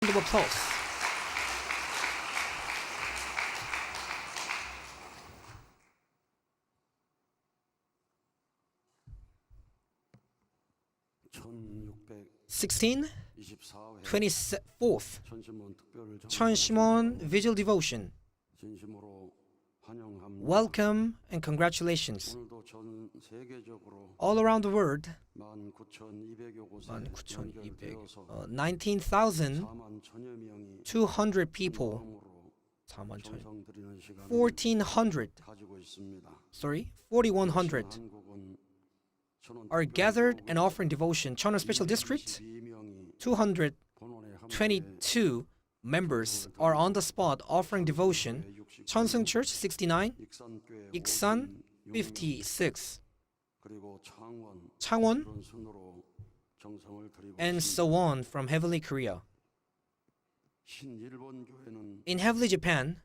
round of applause. (16) 24th Cheonshim Won Vigil Devotion. Welcome and congratulations. All around the world, 19,200 people, 4,100 are gathered and offering devotion. Cheonwon Special District, 222 members are on the spot offering devotion. Cheonseung Church, 69, Iksan, 56, Changwon, and so on from Heavenly Korea. In Heavenly Japan,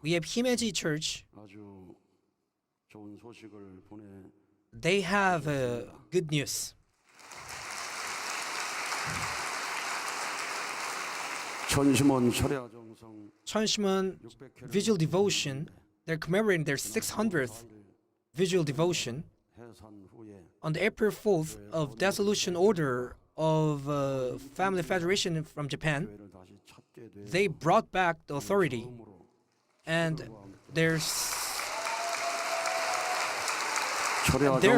we have Himeji Church. They have good news. Cheonshim Won Vigil Devotion, they're commemorating their 600th Vigil Devotion. On the April 4th of Dissolution Order of Family Federation from Japan, they brought back the authority, and they're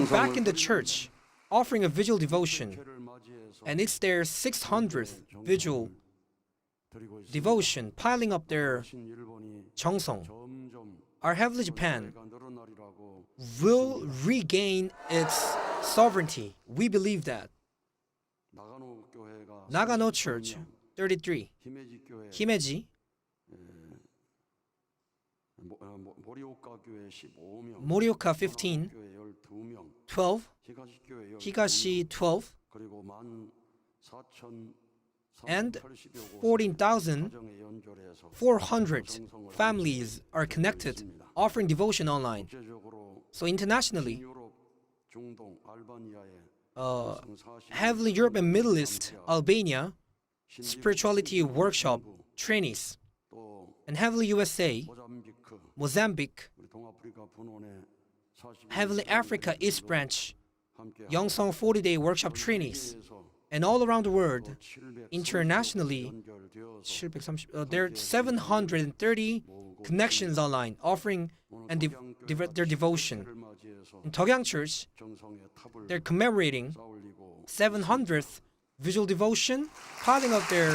back in the church offering a vigil devotion, and it's their 600th vigil devotion, piling up their 정성. Our Heavenly Japan will regain its sovereignty. We believe that. Nagano Church, 33. Himeji, Morioka, 15. 12. Higashi, 12. And 14,400 families are connected, offering devotion online. So internationally, Heavenly Europe and Middle East, Albania, spirituality workshop trainees, and Heavenly USA, Mozambique, Heavenly Africa East Branch, Yongsong 40-day workshop trainees, and all around the world, internationally, there are 730 connections online offering and their devotion. In Deogyang Church, they're commemorating 700th Vigil Devotion, piling up their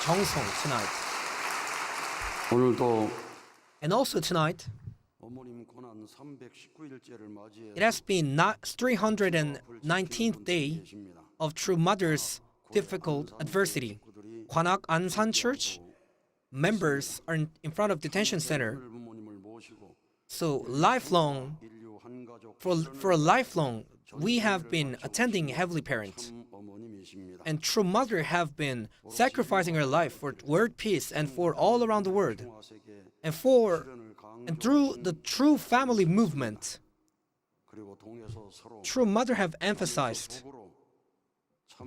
정성 tonight. And also tonight, it has been 319th day of True Mother's difficult adversity. Kwanak Ansan Church members are in front of detention center. So for a lifelong, we have been attending Heavenly Parent. And True Mother have been sacrificing her life for world peace and for all around the world. And through the True Family movement, True Mother have emphasized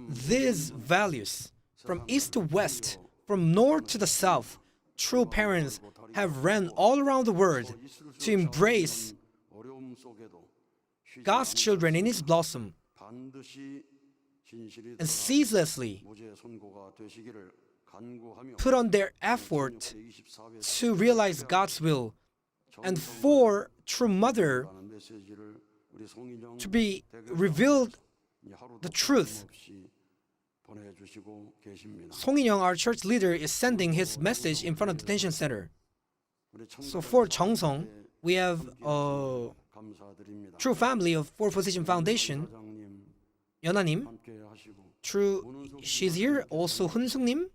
these values. From east to west, from north to the south, true parents have ran all around the world to embrace God's children in His blossom and ceaselessly put on their effort to realize God's will, and for True Mother to be revealed the truth. Song In-young, our church leader, is sending his message in front of the detention center. So for 정성, we have True Family of Four Position Foundation, 연아님, she's here. Also Hunsung님,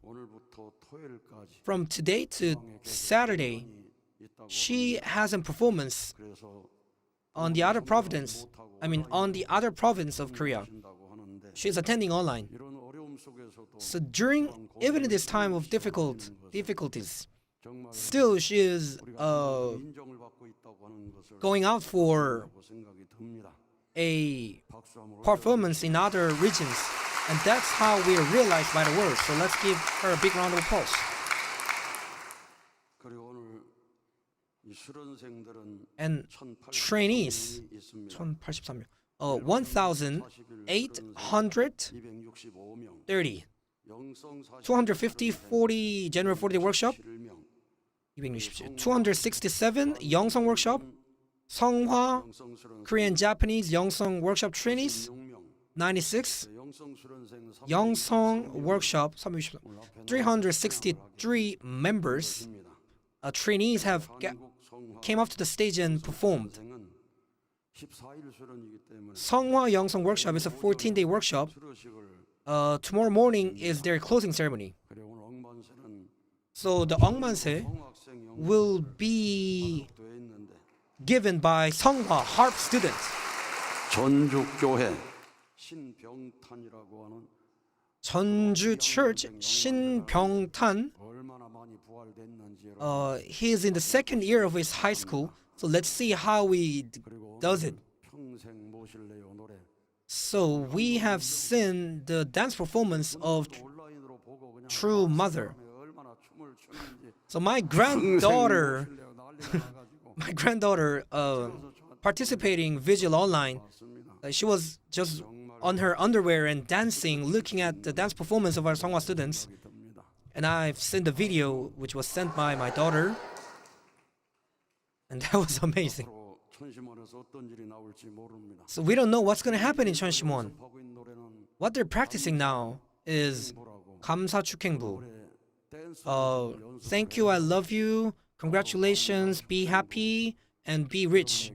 from today to Saturday, she has a performance on the other province. On the other province of Korea. She's attending online. So even in this time of difficulties, still she is going out for a performance in other regions And that's how we are realized by the world. So let's give her a big round of applause. And trainees, 1083명, 1,830. 250 40 general 40 workshop, 267 267 영성 workshop, 성화 Korean Japanese 영성 workshop trainees, 96 영성 workshop 363 members, trainees have came up to the stage and performed. 성화 영성 workshop is a 14-day workshop. Tomorrow morning is their closing ceremony. So the 엉만세 will be given by 성화 harp students. 전주교회 신병탄이라고 하는 전주 Church 신병탄. He is in the second year of his high school. So let's see how he does it. So we have seen the dance performance of True Mother. So my granddaughter participating vigil online. She was just on her underwear and dancing, looking at the dance performance of our Songhwa students. And I've seen the video which was sent by my daughter. And that was amazing. So we don't know what's going to happen in Cheonshim Won. What they're practicing now is 감사 축행부. Thank you, I love you, congratulations, be happy, and be rich.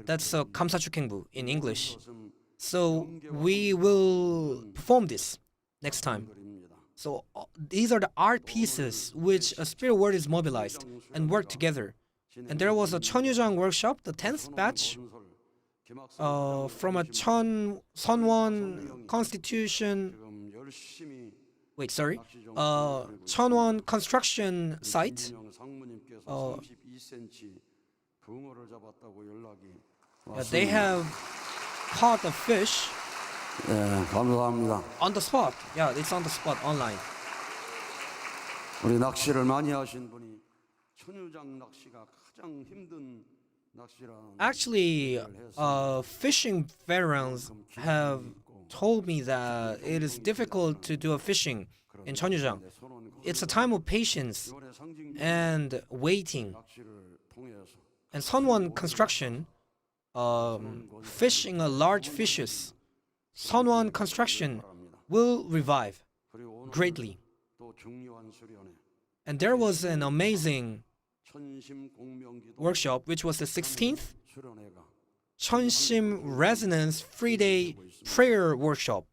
That's 감사 축행부 in English. So we will perform this next time. So these are the art pieces which a spirit world is mobilized and work together. And there was a Cheonhyujang workshop, the 10th batch, from a Cheonwon Constitution. Cheonwon construction site. They have caught a fish. 감사합니다. On the spot. Yeah, it's on the spot online. 우리 낚시를 많이 하신 분이 천유장 낚시가 가장 힘든 낚시라는. Actually, fishing veterans have told me that it is difficult to do a fishing in Cheonhyujang. It's a time of patience and waiting. And Sunwon construction, fishing a large fishes, Sunwon construction will revive greatly. And there was an amazing workshop, which was the 16th Cheonshim Resonance 3-day prayer workshop.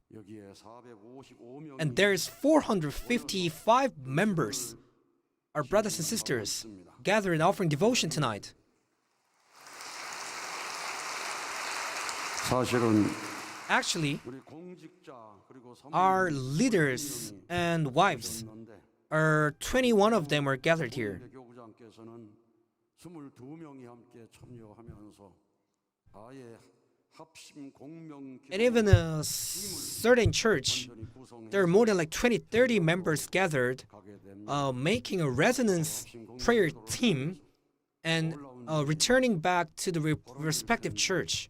And there's 455 members, our brothers and sisters, gathered offering devotion tonight. Actually, our leaders and wives, 21 of them are gathered here. And even a certain church, there are more than like 20, 30 members gathered, making a resonance prayer team and returning back to the respective church.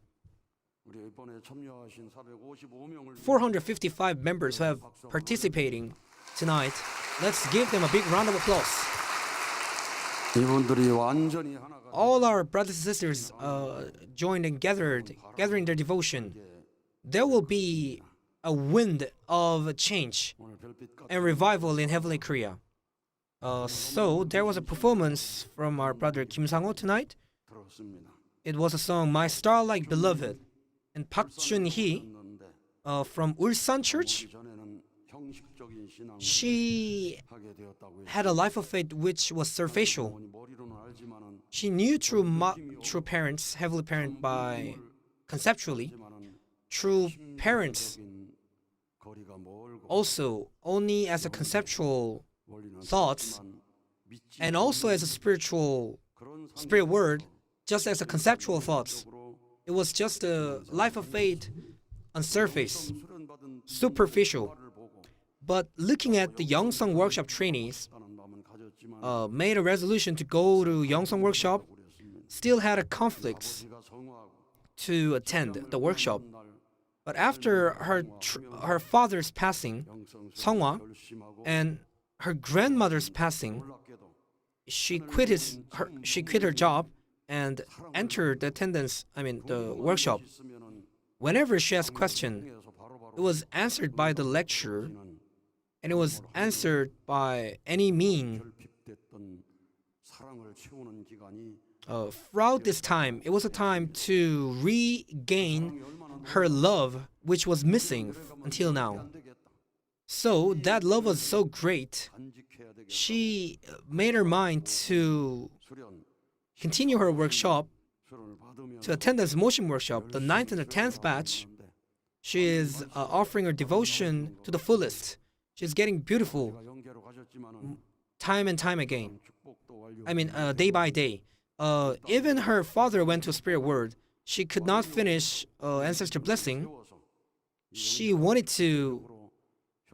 455 members who have participating tonight. Let's give them a big round of applause. All our brothers and sisters joined and gathering their devotion. There will be a wind of change and revival in heavenly Korea. So there was a performance from our brother Kim Sang-ho tonight. It was a song "My Starlight Beloved," and Park Jun-hee from Ulsan Church. She had a life of faith which was surfacial. She knew true parents, heavenly parent by conceptually. True parents also only as a conceptual thoughts, and also as a spirit word, just as a conceptual thoughts. It was just a life of faith on surface. superficial. But looking at the Youngsong workshop trainees, made a resolution to go to Youngsong workshop, still had a conflicts to attend the workshop. But after her father's passing, Seonghwa, and her grandmother's passing, she quit her job and entered the workshop. Whenever she asked a question, it was answered by the lecturer, and it was answered by any mean. Throughout this time, it was a time to regain her love, which was missing until now. So that love was so great, she made her mind to continue her workshop, to attend this motion workshop, the 9th and the 10th batch. She is offering her devotion to the fullest. She's getting beautiful time and time again. Day by day. Even her father went to a spirit world. She could not finish ancestor blessing. She wanted to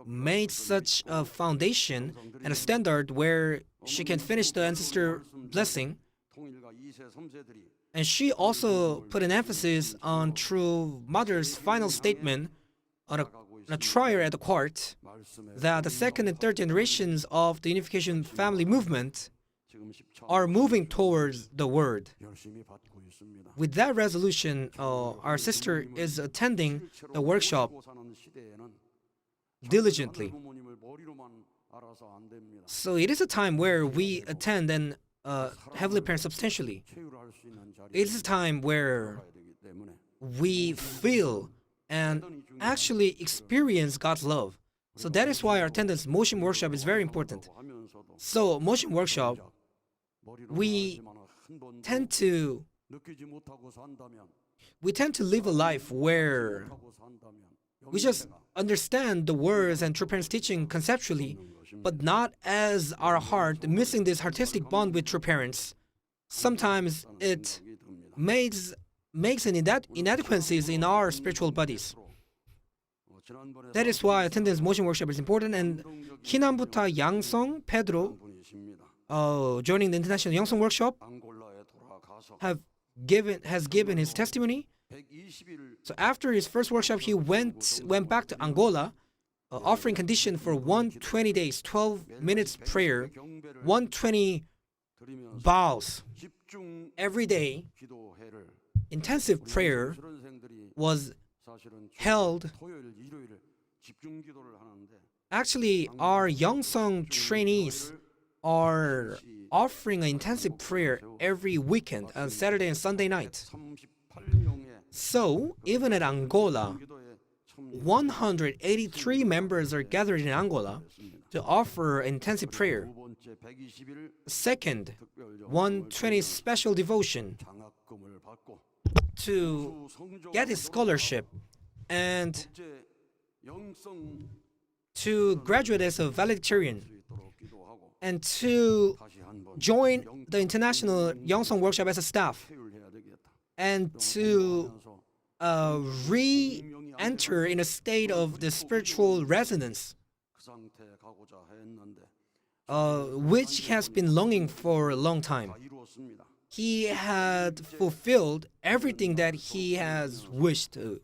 make such a foundation and a standard where she can finish the ancestor blessing. And she also put an emphasis on True Mother's final statement on a trial at the court that the second and third generations of the unification family movement are moving towards the word. With that resolution, our sister is attending the workshop diligently. So it is a time where we attend and Heavenly Parent substantially. It is a time where we feel and actually experience God's love. So that is why our attendance motion workshop is very important. So motion workshop, we tend to live a life where we just understand the words and True Parents' teaching conceptually, but not as our heart, missing this artistic bond with True Parents. Sometimes it makes an inadequacies in our spiritual bodies. That is why attendance motion workshop is important. And Kinambuta Yangsong Pedro, joining the International Youngsong Workshop, has given his testimony. So after his first workshop, he went back to Angola, offering condition for 120 days, 12 minutes prayer, 120 vows every day. Intensive prayer was held. Actually, our Youngsong trainees are offering an intensive prayer every weekend on Saturday and Sunday night. So, even at Angola, 183 members are gathered in Angola to offer intensive prayer. Second, 120 special devotion to get his scholarship and to graduate as a valedictorian and to join the International Youngsong Workshop as a staff and to re-enter in a state of the spiritual resonance, which he has been longing for a long time. He had fulfilled everything that he has wished to.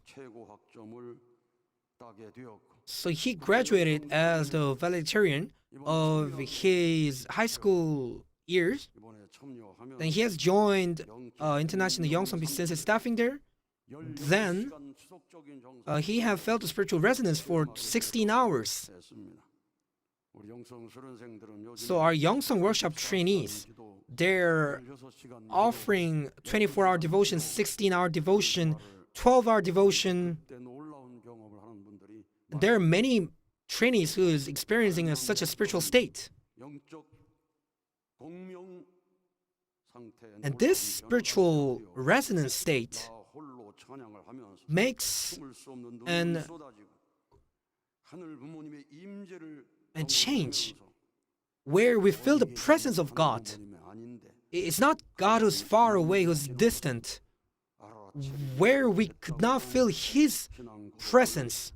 So he graduated as the valedictorian of his high school years. Then he has joined International Youngsong since his staffing there. Then he have felt a spiritual resonance for 16 hours. So our Youngsong workshop trainees, they're offering 24-hour devotion, 16-hour devotion, 12-hour devotion. There are many trainees who is experiencing such a spiritual state. And this spiritual resonance state makes a change where we feel the presence of God. It's not God who's far away, who's distant, where we could not feel His presence.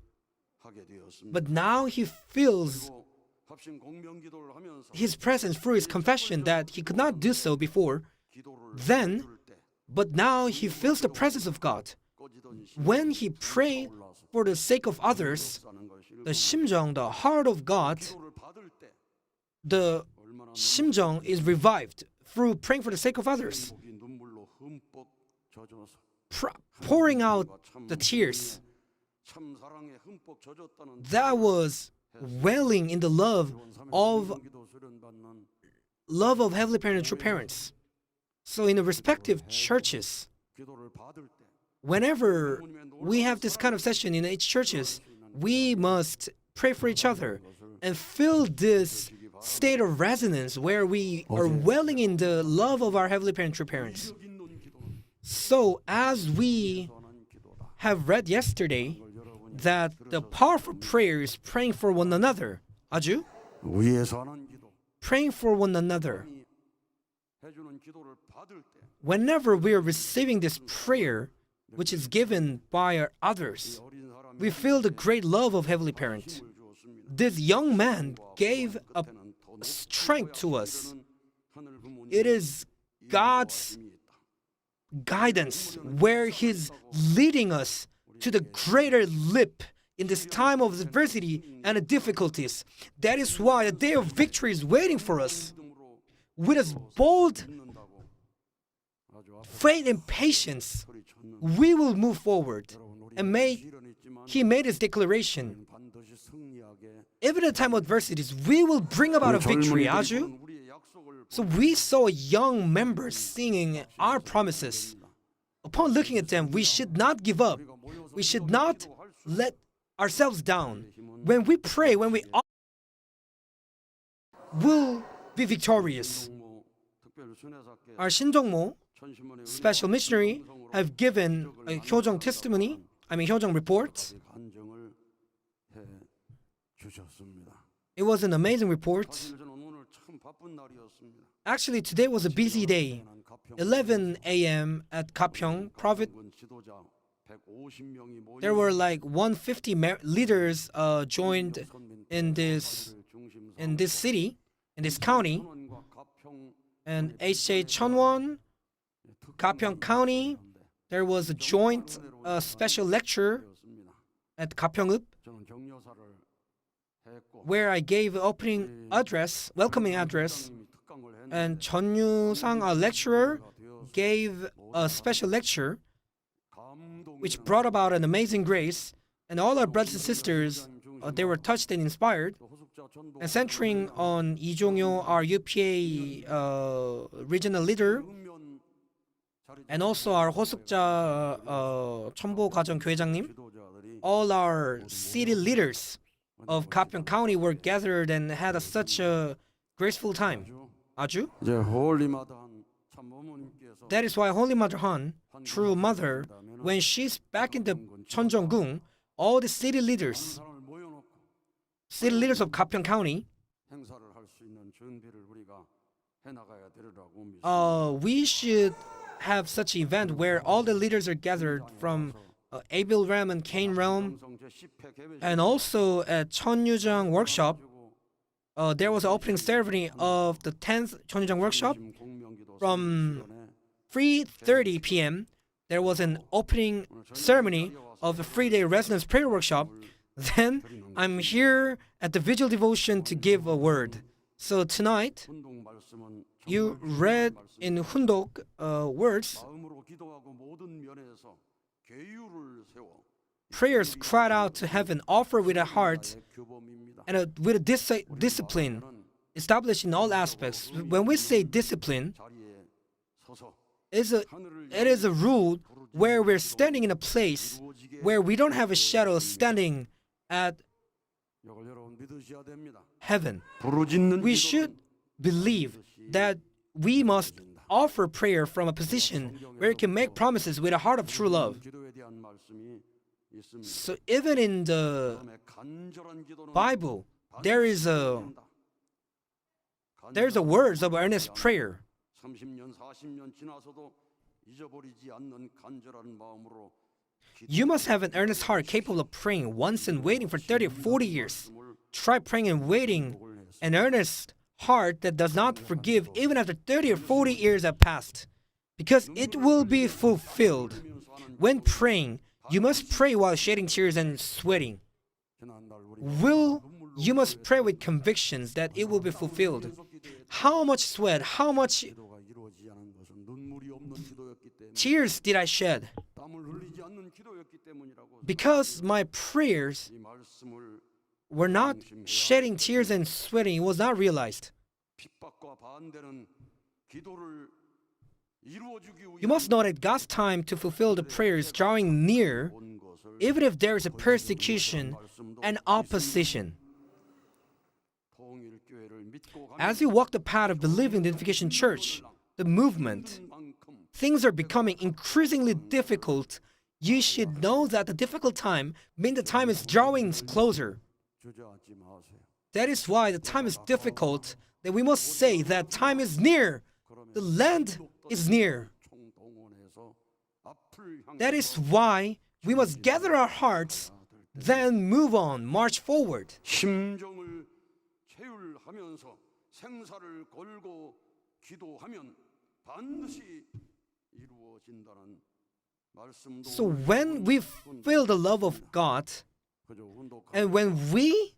하게 되었습니다. But now he feels 그리고 합심 공명기도를 하면서 his presence through his confession that he could not do so before. 기도를 Then, 해줄 때 but now he feels the presence of God. 꺼지던 When he prayed for the sake of others, 사는 것을 the 심정, the heart of God, 기도를 받을 때 the 얼마나 심정 is revived through praying for the sake of others, 행복이 눈물로 흠뻑 젖어서 pouring out the tears. 참 사랑에 흠뻑 젖었다는 That was wailing in the love of Heavenly Parent and true parents. So in the respective churches, 기도를 받을 때 whenever we have this kind of session in each churches, we must pray for each other and feel this state of resonance where we are wailing in the love of our Heavenly Parent and true parents. So as we have read yesterday, that the powerful prayer is praying for one another. 아주? 위에서 하는 기도 Praying for one another. 해주는 기도를 받을 때 Whenever we are receiving this prayer, which is given by our others, 어린 사람이 we feel the great love of Heavenly Parent. 주었습니다. This young man gave a strength to us. 하늘 부모님 It is God's guidance where He's leading us to the greater lip in this time of adversity and difficulties. That is why the day of victory is waiting for us. With a bold faith and patience, we will move forward. And He made His declaration. 반드시 승리하게 Even in time of adversities, we will bring about a victory. 아주? 우리의 약속을 So we saw young members singing our promises. Upon looking at them, we should not give up. We should not let ourselves down. When we pray, when we will be victorious. 뭐 특별 순회사께 Our 신정모 천심원의 special missionary have given a 효정 testimony, 효정 report. 간증을 해 주셨습니다. It was an amazing report. 사실 저는 오늘 참 바쁜 날이었습니다. Actually, today was a busy day. 11 a.m. at Gapyeong Province. 지도자 150명이 모인 There were like 150 leaders joined in this city, in this county, 선원과 가평 and H.J. Cheonwon, Gapyeong County. There was a joint special lecture 되었습니다. at Gapyeongup 저는 격려사를 했고 where I gave opening address, welcoming address, 님이 특강을 했는데 and Chun Yu-sang, a lecturer, gave a special lecture which brought about an amazing grace, and all our brothers and sisters, they were touched and inspired. 호숙자 전도 And centering on Lee Jong-yo, our UPA regional leader, 읍면 자리 and also our 호숙자 첨보 가정 교회장님, 지도자들이 all our city leaders of Gapyeong County were gathered and had such a graceful time. 아주? 이제 홀리마다한 참 어머님께서 That is why Holy Mother Han, true mother, when she's back in the Cheonjeonggung, all the city leaders 사람을 모여놓고 of Gapyeong County, 행사를 할 수 있는 준비를 우리가 해나가야 되리라고 믿습니다. we should have such an event where all the leaders are gathered from Abel realm and Cain realm, 방송 제10회 개회 and also at Cheonjang workshop. There was an opening ceremony of the 10th Cheonjang workshop. 공명기도 From 3:30 p.m., there was an opening ceremony of the 3-day residence prayer workshop. Then I'm here at the vigil devotion to give a word. So tonight, 운동 말씀은 you read in Hundok words, 마음으로 기도하고 모든 면에서 계율을 세워 prayers cried out to heaven, offer with a heart 규범입니다. and with a discipline established in all aspects. When we say discipline, 자리에 서서 it is a rule where we're standing in a place where we don't have a shadow standing at 이걸 여러분 믿으셔야 됩니다. heaven. 부르짖는 We 기도는 should believe that we must offer prayer from a position where we can make promises with a heart of true love. 기도에 대한 말씀이 있습니다. So even in the 다음에 간절한 기도는 Bible, there's a words of earnest prayer. 30년, 40년 지나서도 잊어버리지 않는 간절한 마음으로 You must have an earnest heart capable of praying once and waiting for 30 or 40 years. Try praying and waiting an earnest heart that does not forgive even after 30 or 40 years have passed, because it will be fulfilled. When praying, you must pray while shedding tears and sweating. You must pray with convictions that it will be fulfilled. How much sweat, how much tears did I shed? Because my prayers were not shedding tears and sweating, it was not realized. You must know that God's time to fulfill the prayer is drawing near, even if there is a persecution and opposition. As you walk the path of believing the Unification Church, the movement, things are becoming increasingly difficult. You should know that the difficult time means the time is drawing closer. That is why the time is difficult, that we must say that time is near. The land is near. That is why we must gather our hearts, then move on, march forward. 심정을 체휼하면서 생사를 걸고 기도하면 반드시 이루어진다는 말씀도. So when we feel the love of God, and when we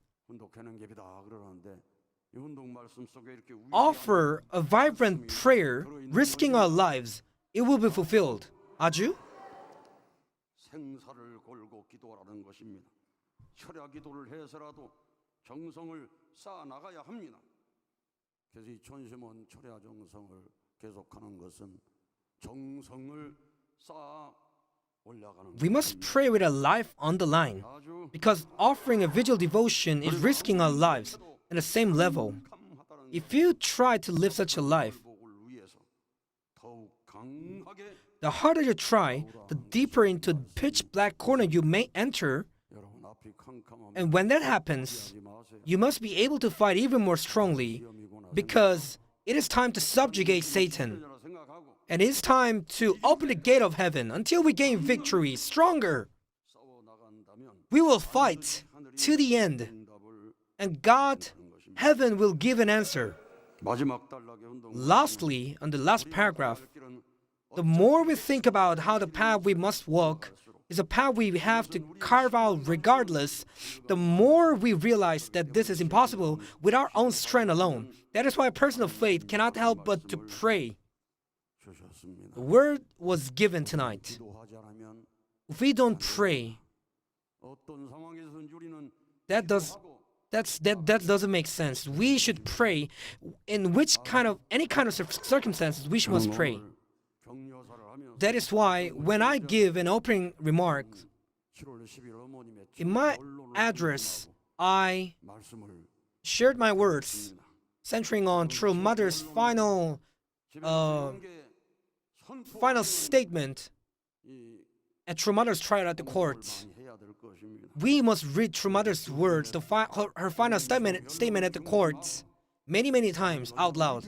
offer a vibrant prayer, risking our lives, it will be fulfilled. 아주? 생사를 걸고 기도하라는 것입니다. 철야 기도를 해서라도 정성을 쌓아 나가야 합니다. 그래서 이 촌심원 철야 정성을 계속하는 것은 정성을 쌓아 올라가는. We must pray with our life on the line, because offering a vigil devotion is risking our lives at the same level. If you try to live such a life, the harder you try, the deeper into the pitch black corner you may enter. And when that happens, you must be able to fight even more strongly, because it is time to subjugate Satan. And it is time to open the gate of heaven until we gain victory stronger. We will fight to the end, and God, heaven will give an answer. Lastly, on the last paragraph, the more we think about how the path we must walk is a path we have to carve out regardless, the more we realize that this is impossible with our own strength alone. That is why a person of faith cannot help but to pray. The word was given tonight. If we don't pray, that doesn't make sense. We should pray in any kind of circumstances. We must pray. That is why when I give an opening remark, in my address, I shared my words centering on True Mother's final statement at True Mother's trial at the court. We must read True Mother's words, her final statement at the court, many times out loud.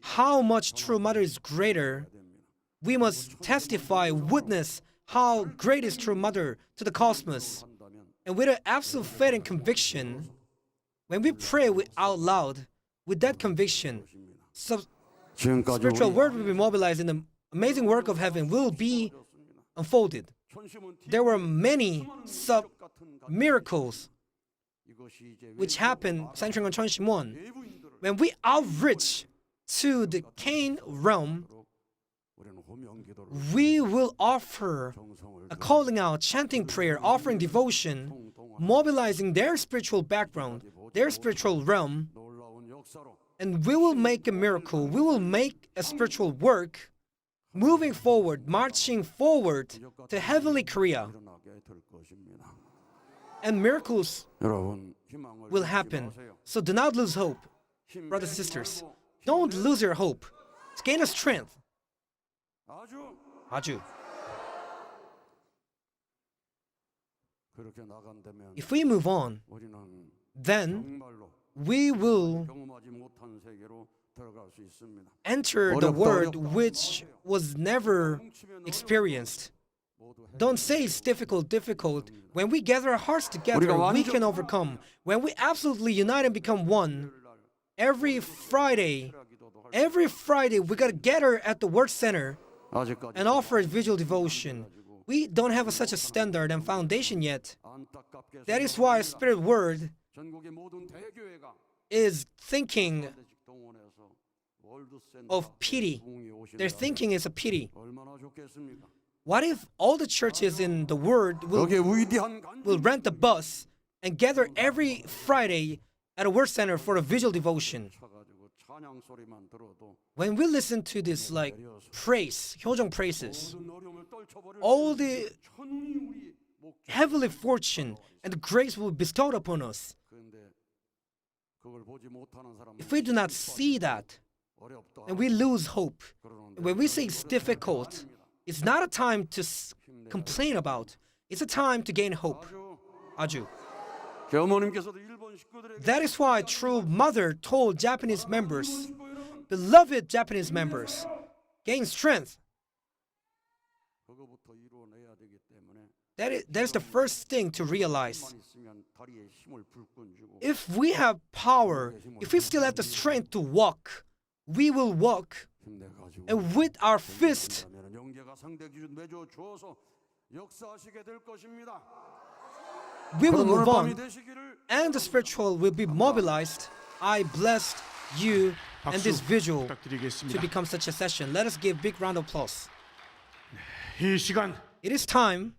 How much True Mother is greater. We must testify, witness how great is True Mother to the cosmos. And with an absolute faith and conviction, when we pray out loud, with that conviction, spiritual word will be mobilized and the amazing work of heaven will be unfolded. There were many miracles which happened centering on Cheonshim Won. When we outreach to the Cain realm, we will offer a calling out, chanting prayer, offering devotion, mobilizing their spiritual background, their spiritual realm, and we will make a miracle. We will make a spiritual work, moving forward, marching forward to heavenly Korea. And miracles will happen. So do not lose hope, brothers and sisters. Don't lose your hope. Gain a strength. 아주. If we move on, then we will enter the world which was never experienced. Don't say it's difficult. When we gather our hearts together, we can overcome. When we absolutely unite and become one, every Friday, we gotta gather at the word center and offer a visual devotion. We don't have such a standard and foundation yet. That is why Spirit Word is thinking of pity. Their thinking is a pity. What if all the churches in the world will rent a bus and gather every Friday at a word center for a visual devotion? When we listen to this like praise, 효정 praises, all the heavenly fortune and grace will be bestowed upon us. If we do not see that, then we lose hope. When we say it's difficult, it's not a time to complain about. It's a time to gain hope. 아주. That is why True Mother told Japanese members, beloved Japanese members, gain strength. That's the first thing to realize. If we have power, if we still have the strength to walk, we will walk. And with our fist, we will move on. And the spiritual will be mobilized. I blessed you and this visual to become such a session. Let us give a big round of applause. 이 시간 It is time